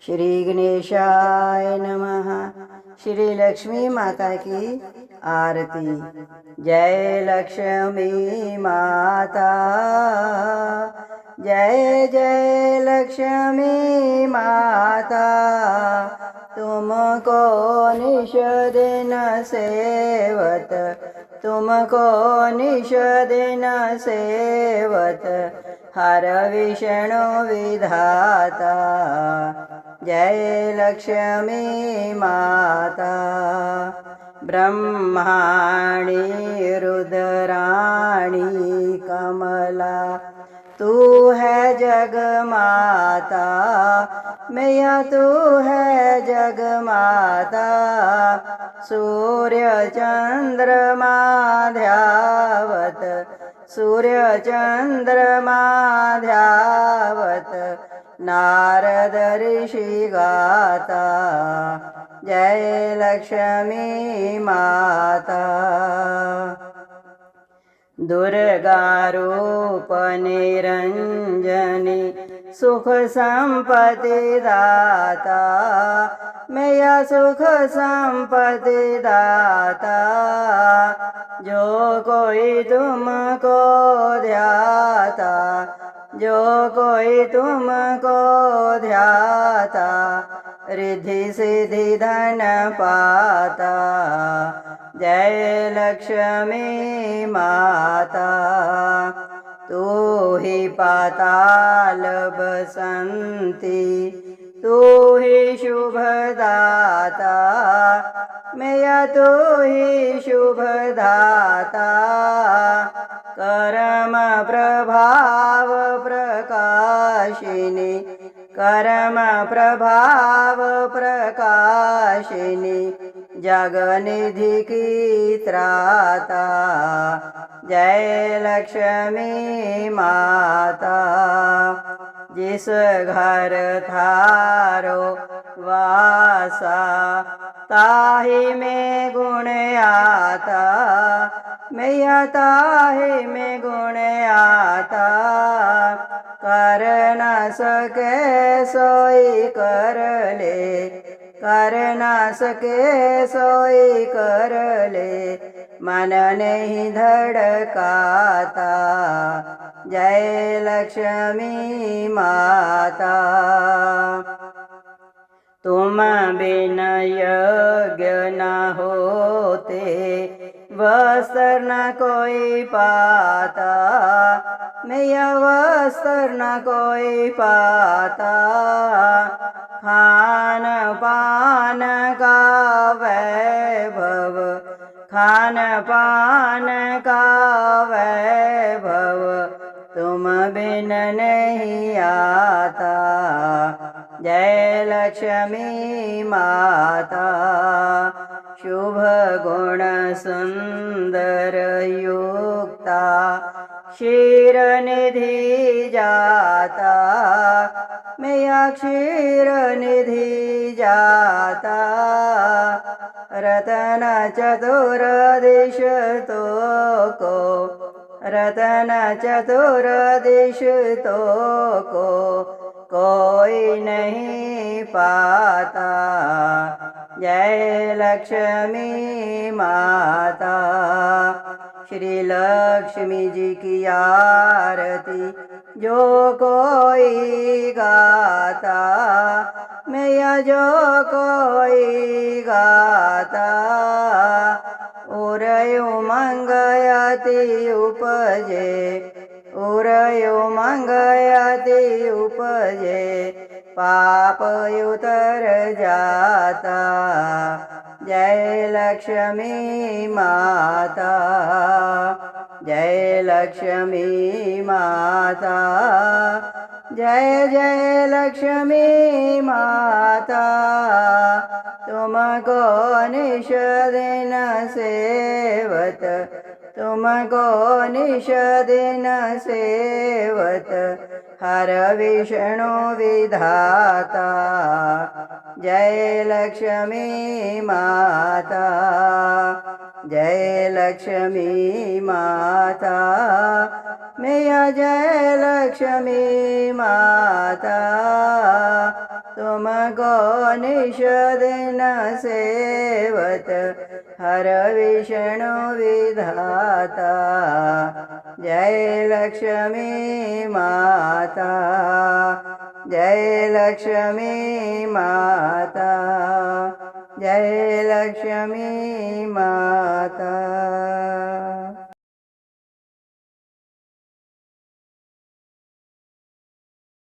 श्री गणेशाय नमः। श्री लक्ष्मी माता की आरती। जय लक्ष्मी माता, जय जय लक्ष्मी माता। तुमको निश दिन सेवत, तुमको निश दिन सेवत, हर विष्णु विधाता। जय लक्ष्मी माता। ब्रह्माणी रुद्राणी कमला, तू है जग माता। मैया तू है जग माता। सूर्य चंद्रमा ध्यावत, सूर्य चंद्रमा ध्यावत, नारद ऋषि गाता। जय लक्ष्मी माता। दुर्गा रूप निरंजनी, सुख संपत्ति दाता। मैया सुख संपत्ति दाता। जो कोई तुमको ध्याता, जो कोई तुमको ध्याता, रिद्धि सिद्धि धन पाता। जय लक्ष्मी माता। तू ही पाताल बसंती, तू ही शुभदाता। मैया तू ही शुभदाता। कर्म प्रभाव प्रकाशिनी, कर्म प्रभाव प्रकाशिनी, जगनिधि की त्राता। जय लक्ष्मी माता। जिस घर थारो वासा, ताहि में गुण आता। मैया ताहि में गुण आता। कर न सके सोई कर ले, कर न सके सोई कर ले, मन नहीं धड़काता। जय लक्ष्मी माता। तुम बिन यज्ञ न होते, वस्त्र न कोई पाता। मैया वस्त्र न कोई पाता। खान पान का वैभव, खान पान का वैभव, तुम बिन नहीं आता। जय लक्ष्मी माता। शुभ गुण सुंदर युक्ता, क्षीर निधि जाता। मैया क्षीर निधि जाता। रतन चतुर्दिश तो को, रतन चतुर्दिश तो को, कोई नहीं पाता। जय लक्ष्मी माता। श्री लक्ष्मी जी की आरती जो कोई गाता। मैया जो कोई गाता, उरयु मंगयति उपजे, उरयु मंगयति उपजे, पाप उतर जाता। जय लक्ष्मी माता। जय लक्ष्मी माता। जय जय लक्ष्मी माता। तुमको निश दिन सेवत, तुमको निश दिन सेवत, हर विष्णु विधाता। जय लक्ष्मी माता। जय लक्ष्मी माता। मैया जय लक्ष्मी माता। तुमको निश दिन सेवत हर विष्णु विधाता जय लक्ष्मी माता जय लक्ष्मी माता जय लक्ष्मी माता।